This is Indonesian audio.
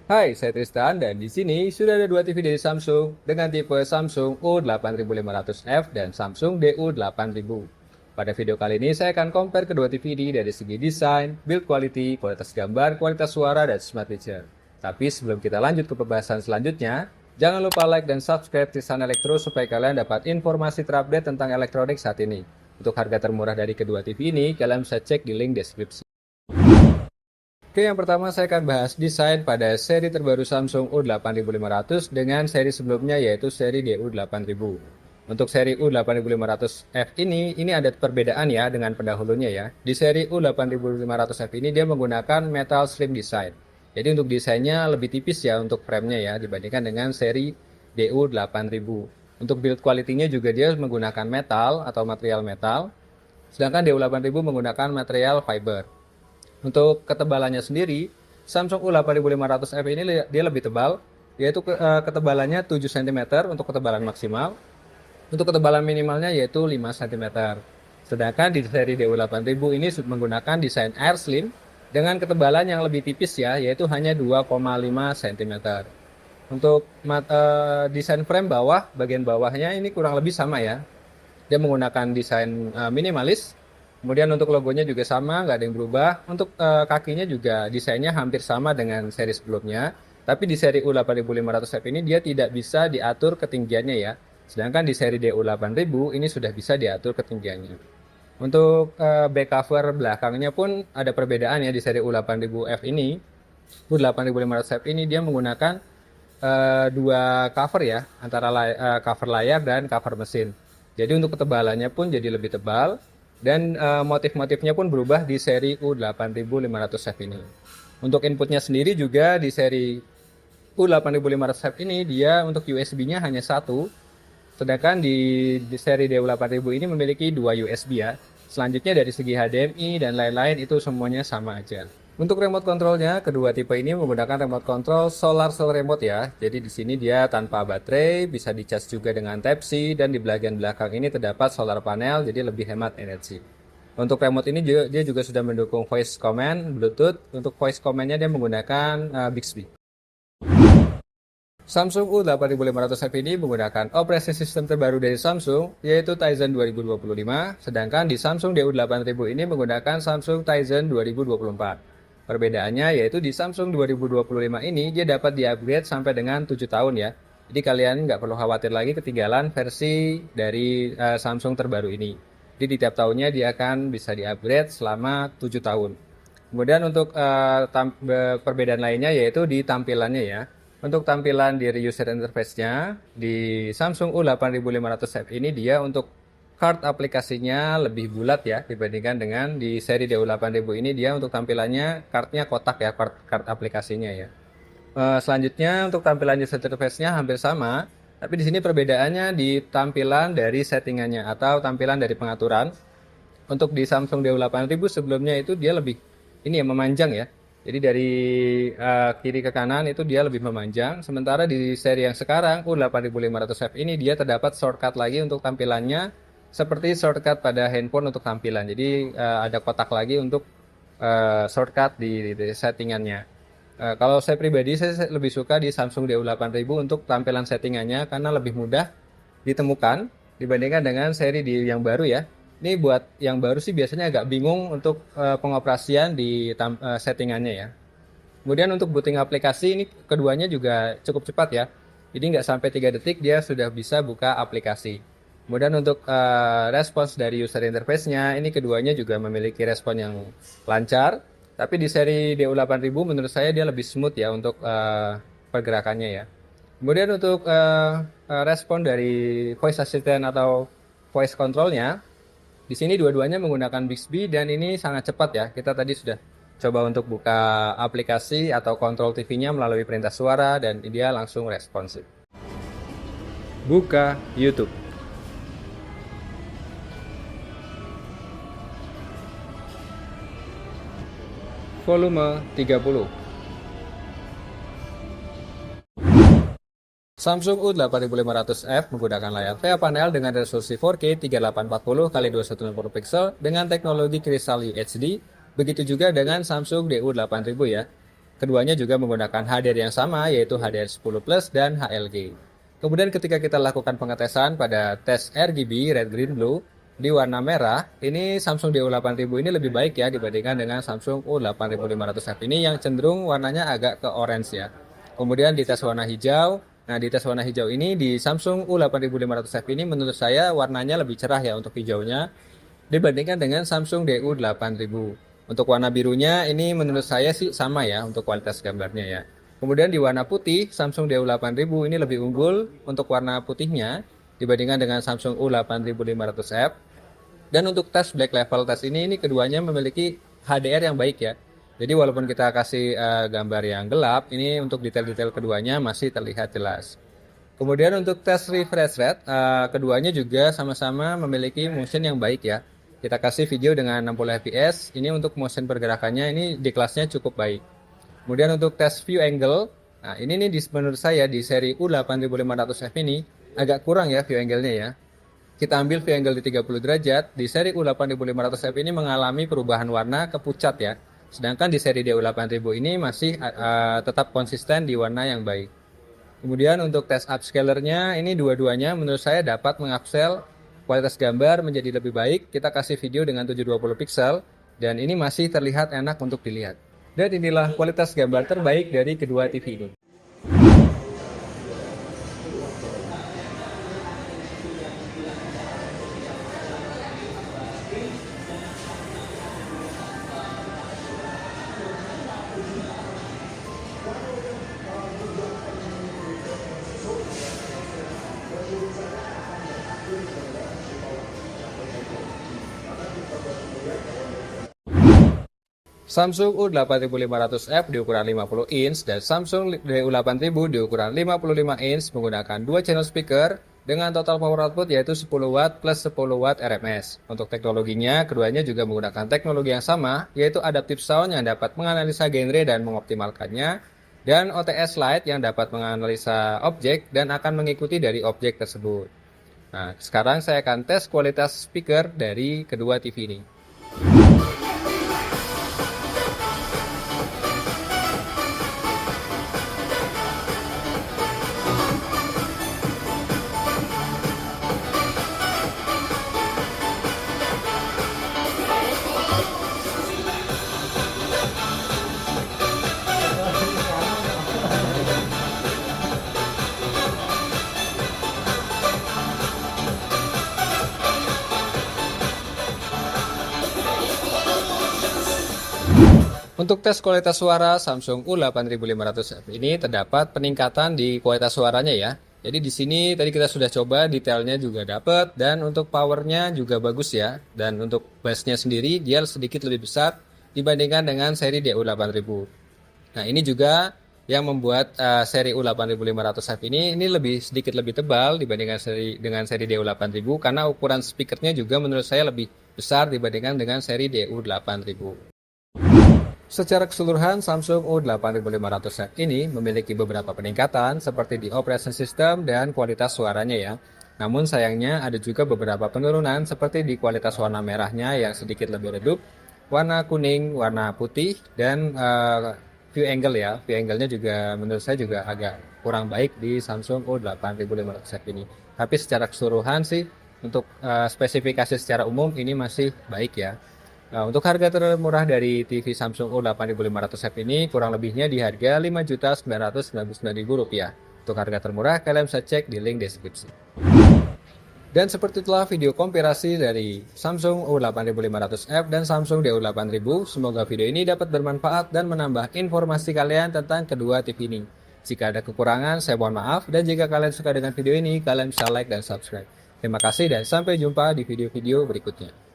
Hai, saya Tristan dan di sini sudah ada dua TV dari Samsung dengan tipe Samsung U8500F dan Samsung DU8000. Pada video kali ini saya akan compare kedua TV ini dari segi desain, build quality, kualitas gambar, kualitas suara, dan smart feature. Tapi sebelum kita lanjut ke pembahasan selanjutnya, jangan lupa like dan subscribe Tristan Elektro supaya kalian dapat informasi terupdate tentang elektronik saat ini. Untuk harga termurah dari kedua TV ini, kalian bisa cek di link deskripsi. Oke, yang pertama saya akan bahas desain pada seri terbaru Samsung U8500 dengan seri sebelumnya yaitu seri DU8000. Untuk seri U8500F ini ada perbedaan ya dengan pendahulunya ya. Di seri U8500F ini dia menggunakan metal slim design. Jadi untuk desainnya lebih tipis ya untuk framenya ya dibandingkan dengan seri DU8000. Untuk build quality-nya juga dia menggunakan metal atau material metal, sedangkan DU8000 menggunakan material fiber. Untuk ketebalannya sendiri, Samsung U8500F ini dia lebih tebal, yaitu ketebalannya 7 cm untuk ketebalan maksimal. Untuk ketebalan minimalnya yaitu 5 cm. Sedangkan di seri DU8000 ini menggunakan desain Air Slim dengan ketebalan yang lebih tipis ya, yaitu hanya 2,5 cm. Untuk desain frame bawah, bagian bawahnya ini kurang lebih sama ya. Dia menggunakan desain minimalis. Kemudian untuk logonya juga sama, nggak ada yang berubah. Untuk kakinya juga desainnya hampir sama dengan seri sebelumnya. Tapi di seri U8500F ini dia tidak bisa diatur ketinggiannya ya. Sedangkan di seri DU8000 ini sudah bisa diatur ketinggiannya. Untuk back cover belakangnya pun ada perbedaan ya di seri U8000F ini. U8500F ini dia menggunakan dua cover ya, antara cover layar dan cover mesin. Jadi untuk ketebalannya pun jadi lebih tebal dan motif-motifnya pun berubah di seri U8500F ini. Untuk inputnya sendiri juga di seri U8500F ini dia untuk USB-nya hanya satu, sedangkan di seri DU8000 ini memiliki dua USB ya. Selanjutnya dari segi HDMI dan lain-lain itu semuanya sama aja. Untuk remote controlnya, kedua tipe ini menggunakan remote control Solar Cell Remote ya. Jadi di sini dia tanpa baterai, bisa dicas juga dengan Type-C, dan di bagian belakang ini terdapat solar panel, jadi lebih hemat energi. Untuk remote ini dia juga sudah mendukung voice command, Bluetooth. Untuk voice command-nya dia menggunakan Bixby. Samsung U8500F ini menggunakan operasi sistem terbaru dari Samsung, yaitu Tizen 2025, sedangkan di Samsung DU8000 ini menggunakan Samsung Tizen 2024. Perbedaannya yaitu di Samsung 2025 ini dia dapat di-upgrade sampai dengan 7 tahun ya. Jadi kalian nggak perlu khawatir lagi ketinggalan versi dari Samsung terbaru ini. Jadi di tiap tahunnya dia akan bisa di-upgrade selama 7 tahun. Kemudian untuk perbedaan lainnya yaitu di tampilannya ya. Untuk tampilan dari user interface-nya, di Samsung U8500F ini dia untuk card aplikasinya lebih bulat ya dibandingkan dengan di seri DU8000 ini dia untuk tampilannya cardnya kotak ya, card aplikasinya ya. Selanjutnya untuk tampilan user interface-nya hampir sama, tapi di sini perbedaannya di tampilan dari settingannya atau tampilan dari pengaturan. Untuk di Samsung DU8000 sebelumnya itu dia lebih ini ya memanjang ya. Jadi dari kiri ke kanan itu dia lebih memanjang. Sementara di seri yang sekarang U8500F ini dia terdapat shortcut lagi untuk tampilannya seperti shortcut pada handphone untuk tampilan. Jadi ada kotak lagi untuk shortcut di settingannya. Kalau saya pribadi saya lebih suka di Samsung DU8000 untuk tampilan settingannya karena lebih mudah ditemukan dibandingkan dengan seri yang baru ya. Ini buat yang baru sih biasanya agak bingung untuk pengoperasian di settingannya ya. Kemudian untuk booting aplikasi ini keduanya juga cukup cepat ya. Jadi nggak sampai 3 detik dia sudah bisa buka aplikasi. Kemudian untuk respons dari user interface-nya ini keduanya juga memiliki respon yang lancar. Tapi di seri DU8000 menurut saya dia lebih smooth ya untuk pergerakannya ya. Kemudian untuk respon dari voice assistant atau voice control-nya, di sini dua-duanya menggunakan Bixby dan ini sangat cepat ya. Kita tadi sudah coba untuk buka aplikasi atau kontrol TV-nya melalui perintah suara dan dia langsung responsif. Buka YouTube. Volume 30. Samsung U8500F menggunakan layar VA panel dengan resolusi 4K 3840x2160 pixel dengan teknologi Crystal UHD. Begitu juga dengan Samsung DU8000 ya. Keduanya juga menggunakan HDR yang sama, yaitu HDR10 Plus dan HLG. Kemudian ketika kita lakukan pengetesan pada tes RGB Red Green Blue di warna merah, ini Samsung DU8000 ini lebih baik ya dibandingkan dengan Samsung U8500F ini yang cenderung warnanya agak ke orange ya. Kemudian di tes warna hijau, nah di tes warna hijau ini di Samsung U8500F ini menurut saya warnanya lebih cerah ya untuk hijaunya dibandingkan dengan Samsung DU8000. Untuk warna birunya ini menurut saya sih sama ya untuk kualitas gambarnya ya. Kemudian di warna putih, Samsung DU8000 ini lebih unggul untuk warna putihnya dibandingkan dengan Samsung U8500F. Dan untuk tes black level test ini keduanya memiliki HDR yang baik ya. Jadi walaupun kita kasih gambar yang gelap, ini untuk detail-detail keduanya masih terlihat jelas. Kemudian untuk tes refresh rate, keduanya juga sama-sama memiliki motion yang baik ya. Kita kasih video dengan 60 fps, ini untuk motion pergerakannya ini di kelasnya cukup baik. Kemudian untuk tes view angle, nah ini nih menurut saya di seri U8500F ini agak kurang ya view angle-nya ya. Kita ambil view angle di 30 derajat, di seri U8500F ini mengalami perubahan warna ke pucat ya. Sedangkan di seri DU8000 ini masih tetap konsisten di warna yang baik. Kemudian untuk tes upscalernya, ini dua-duanya menurut saya dapat mengupscale kualitas gambar menjadi lebih baik. Kita kasih video dengan 720 pixel dan ini masih terlihat enak untuk dilihat. Dan inilah kualitas gambar terbaik dari kedua TV ini. Samsung U8500F di ukuran 50 inch dan Samsung DU8000 di ukuran 55 inch menggunakan dua channel speaker dengan total power output yaitu 10 watt plus 10 watt RMS. Untuk teknologinya, keduanya juga menggunakan teknologi yang sama, yaitu Adaptive Sound yang dapat menganalisa genre dan mengoptimalkannya, dan OTS Lite yang dapat menganalisa objek dan akan mengikuti dari objek tersebut. Nah, sekarang saya akan tes kualitas speaker dari kedua TV ini. Untuk tes kualitas suara Samsung U8500F ini terdapat peningkatan di kualitas suaranya ya. Jadi di sini tadi kita sudah coba detailnya juga dapat dan untuk powernya juga bagus ya. Dan untuk bassnya sendiri dia sedikit lebih besar dibandingkan dengan seri DU8000. Nah ini juga yang membuat seri U8500F ini lebih sedikit lebih tebal dibandingkan dengan seri DU8000 karena ukuran speakernya juga menurut saya lebih besar dibandingkan dengan seri DU8000. Secara keseluruhan, Samsung U8500F ini memiliki beberapa peningkatan seperti di operation system dan kualitas suaranya ya. Namun sayangnya ada juga beberapa penurunan seperti di kualitas warna merahnya yang sedikit lebih redup, warna kuning, warna putih, dan view angle ya. View angle-nya juga menurut saya juga agak kurang baik di Samsung U8500F ini. Tapi secara keseluruhan sih untuk spesifikasi secara umum ini masih baik ya. Nah, untuk harga termurah dari TV Samsung U8500F ini kurang lebihnya di harga Rp5.999.000. Untuk harga termurah kalian bisa cek di link deskripsi. Dan seperti itulah video komparasi dari Samsung U8500F dan Samsung DU8000. Semoga video ini dapat bermanfaat dan menambah informasi kalian tentang kedua TV ini. Jika ada kekurangan, saya mohon maaf. Dan jika kalian suka dengan video ini, kalian bisa like dan subscribe. Terima kasih dan sampai jumpa di video-video berikutnya.